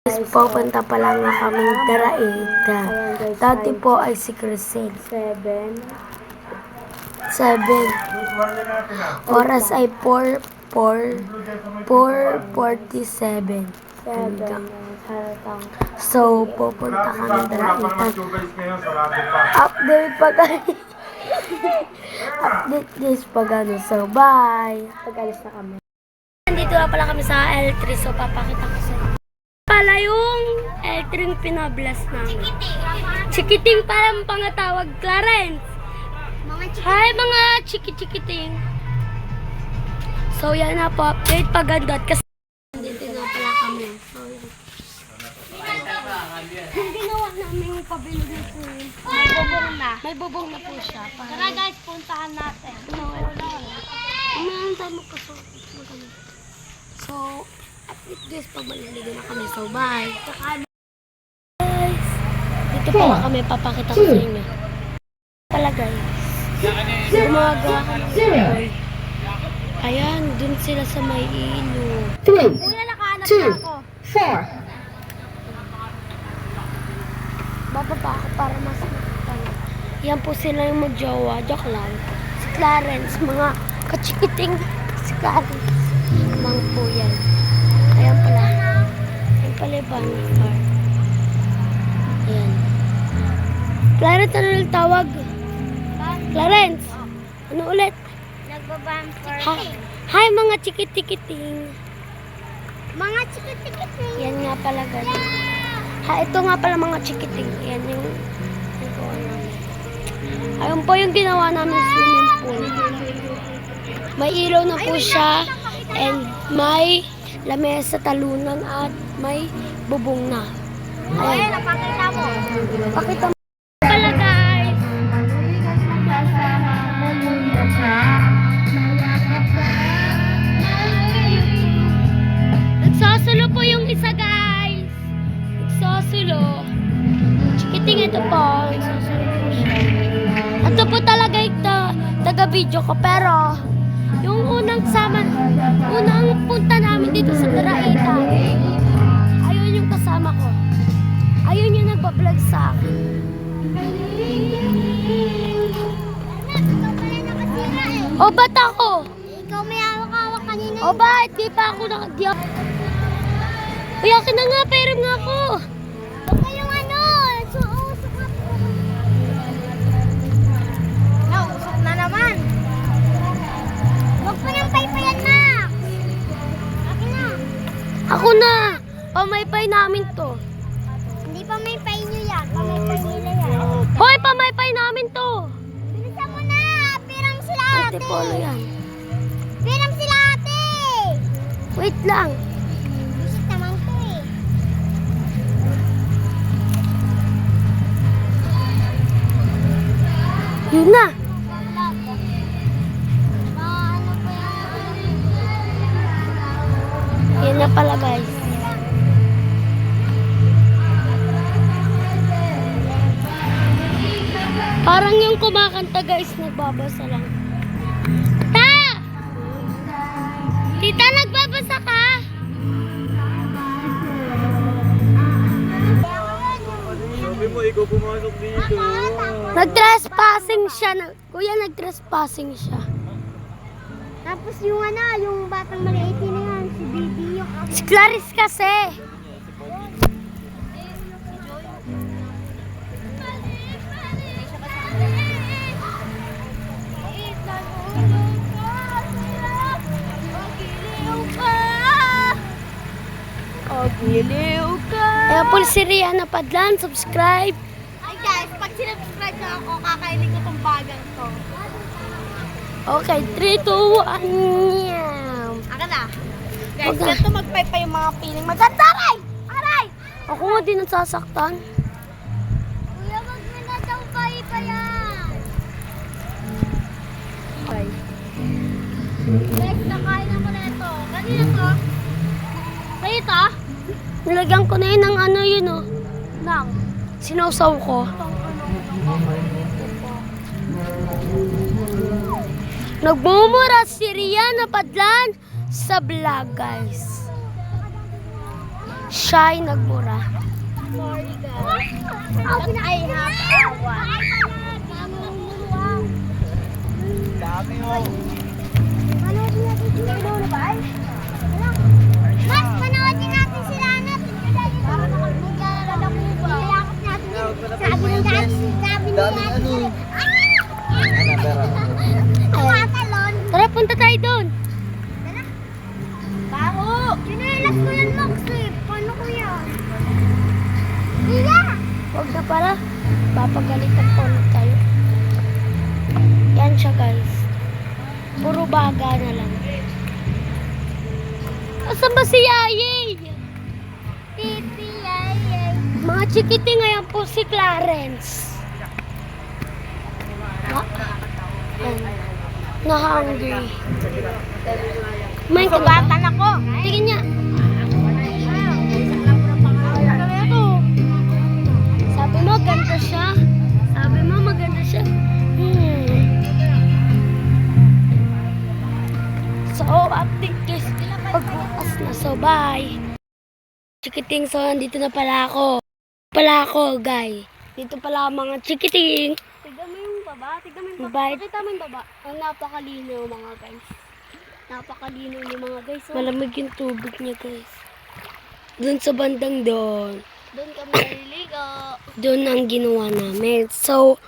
Pupunta pa lang nga kaming Daraita. Dati po ay si Crisel. 7. Oras ay 4:47. So, pupunta kami Daraita. Update pa guys. Update guys pag ano. So, bye. Pag-alis na kami. Nandito na pala kami sa L3. So, papakita ko sa inyo. Pala yung L3 pinablast namin. Chikiting parang pangatawag, Clarence. Hi mga chikiting. So yan na po, update pagandot kasi dito na pala kami. So, yung ginawa namin yung pabilog na po. May bubong na. May bubong na po siya. Tara guys, puntahan natin. Umahan tayo magkasuot. So, update guys, pag maliligo na kami. So, bye. Guys, dito pala kami, papakita ko sa inyo. Pala guys, gumagawa kami ng boy. Ayan, dun sila sa may ilo. 3, 2, 4. Bababa ako para mas makita. Yan po sila yung magjowa. Joke lang. Si Clarence, mga kachikiting si Clarence. Mang po yan. Ayan pala. Ayan pala yung bonfire. Ayan. Clarence, ano ulit tawag? Clarence, ano ulit? Nagba-bonfire. Hi mga chikitikiting. Mga chikitikiting. Yan nga pala ganun. Ito nga pala mga chikiting. Yan yung gawa namin. Ayun po yung ginawa namin swimming pool. May ilaw na po siya. And may lamesa talunan at may bubong na. Ayan, napakita mo. Pakita mo pala guys. Nagsasulo po yung isa guys. Nagsasulo. Chikiting ito po. Nagsasulo po siya. Ito po talaga yung taga-video ko. Pero yung unang punta namin dito sa Daraita, ayun yung kasama ko. Ayun yung nagpa-vlog sa akin. O ba't ako? Ikaw may hawak-hawak kanina. O bakit? Di pa ako nakadiyak. Uy, akin na nga, pairam nga ako. Huwag kayong ano, usok na po. Usok na naman. Huwag pa ng paypayan, Max. Akin na. Ako na. Pamaypay namin to. Hindi pa may pay nyo yan. Pamaypay nila yan. Hoy, pamaypay namin to. Bilisan mo na. Piram sila ate. Antipolo yan. Piram sila ate. Wait lang. Bisit naman to eh. Yun na. Ano pa yan? Yan na pala guys. Parang yung kumakanta guys, nagbabasa lang. Ta! Tita, nagbabasa ka? Sabi mo, ikaw pumasok dito. Nag-trespassing siya. Kuya, nag-trespassing siya. Tapos yung yung batang maliit na yan, si Bibi yung Si Clarice kasi. Giliw ka! Kaya po si Rihanna Padlan, subscribe. Ay guys, pag sinubscribe na ako, kakainin ko tong bagang to. Okay, 3, 2, 1, yam. Aka na. Guys, Wag na. ganito magpaypay yung mga piling maganda. Aray! Aray! Ako nga din nasasaktan. Kuya, wag mo na daw paypayan. Okay. Guys, nakain ako na ito. Kanina to? Sa'yo to? Nilagyan ko na yun ng ano yun oh. Nang. Sinawsaw ko. Nagmumura si Rihanna Padlan sa vlog guys. Siya ay nagmura. Sorry guys. But I have one. Dami mo. Manoodin natin si Lolo ba? Mas, manoodin natin si Lanat. Para maglalala ko ba? Nilakap natin yun. Sabi ni Dad, sabi ni Dad. Tumatalon. Tara, punta tayo doon. Baho! Sinelas ko yan, Moxie. Paano ko yan? Iya! Huwag na pala. Papagalitan po ulit tayo. Yan siya guys. Puro baga na lang. Asan ba si Yayay? Pipi, yay, Mga chikiti ngayon po si Clarence. Na-hungry. May Kubatan ako. Tingin niya. Sabi mo, ganda siya. Sabi mo, maganda siya. So, update guys. Pagbukas na. So, bye. Chikiting, so, nandito na pala ako. Guys. Dito pala ang mga chikiting. Tignan mo yung baba. Tignan mo yung baba. Pakita mo yung baba. Ang napakalinaw mga guys. Napakalinaw yung mga guys. Oh. Malamig yung tubig niya guys. Doon sa bandang doon. Doon kami naliligo. Doon ang ginawa namin. So,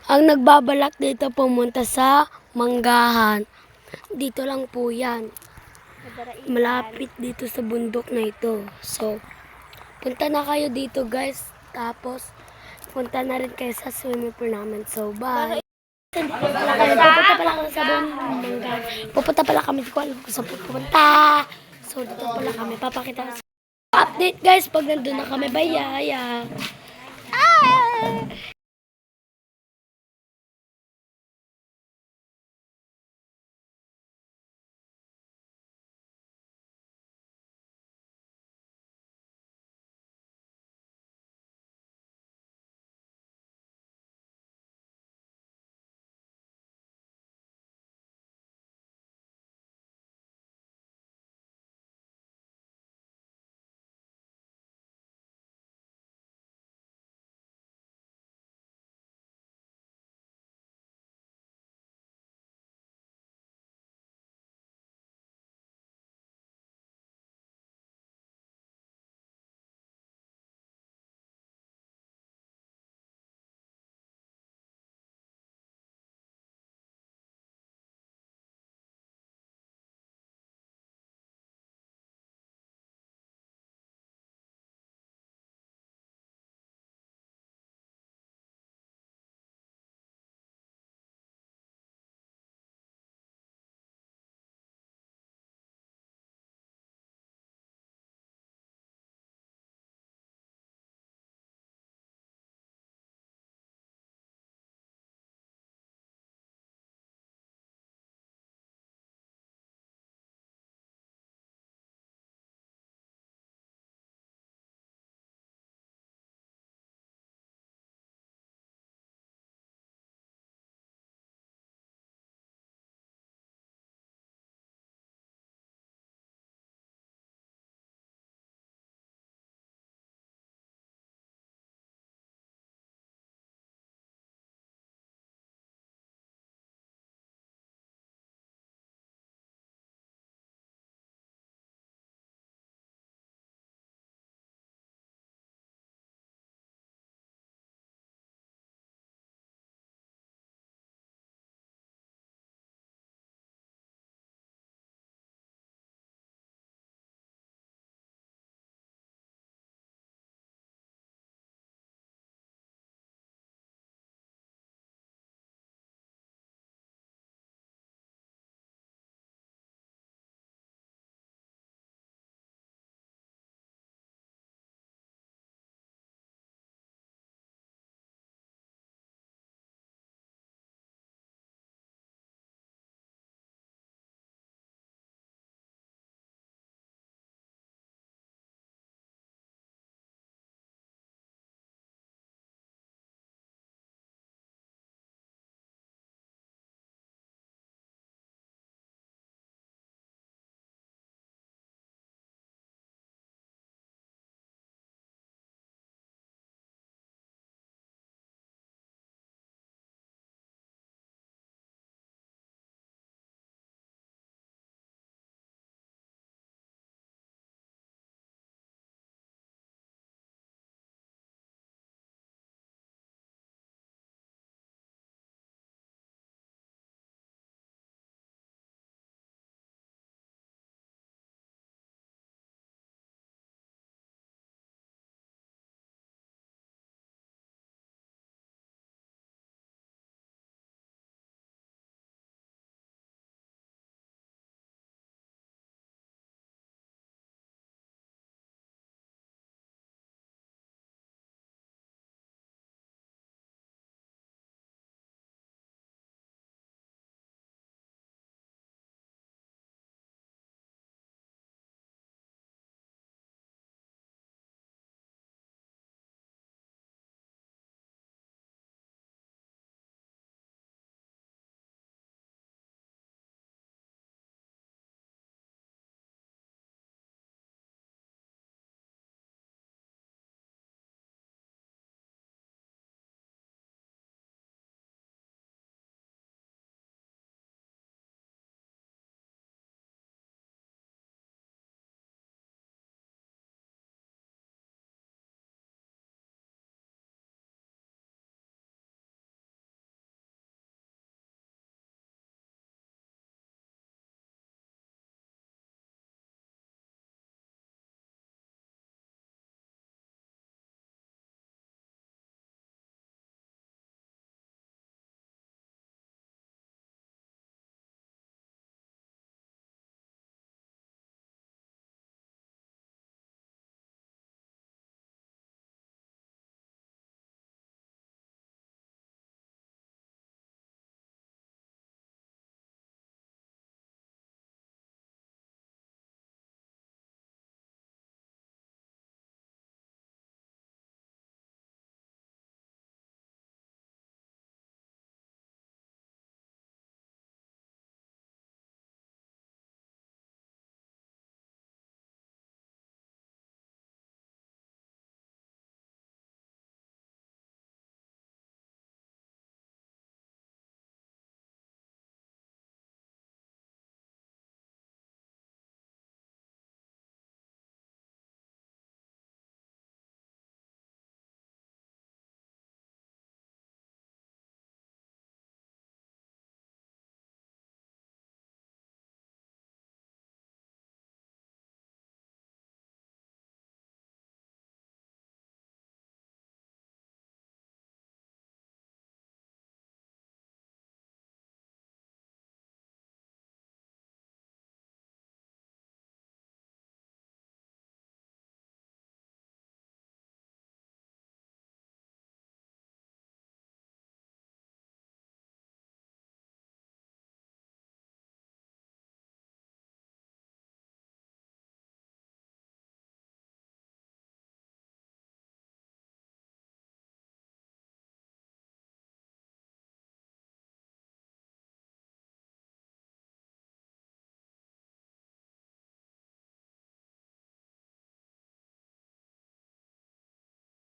ang nagbabalak dito pumunta sa Manggahan. Dito lang po yan. Malapit dito sa bundok na ito. So, punta na kayo dito guys. Tapos, punta na rin kayo sa swimming pool namin. So, bye. Pupunta pala kami sa Manggahan. Pupunta pala kami. Hindi ko alam kung saan pupunta. So, dito pala kami. Papakita ko sa update guys pag nandun na kami. Bye, Yaya.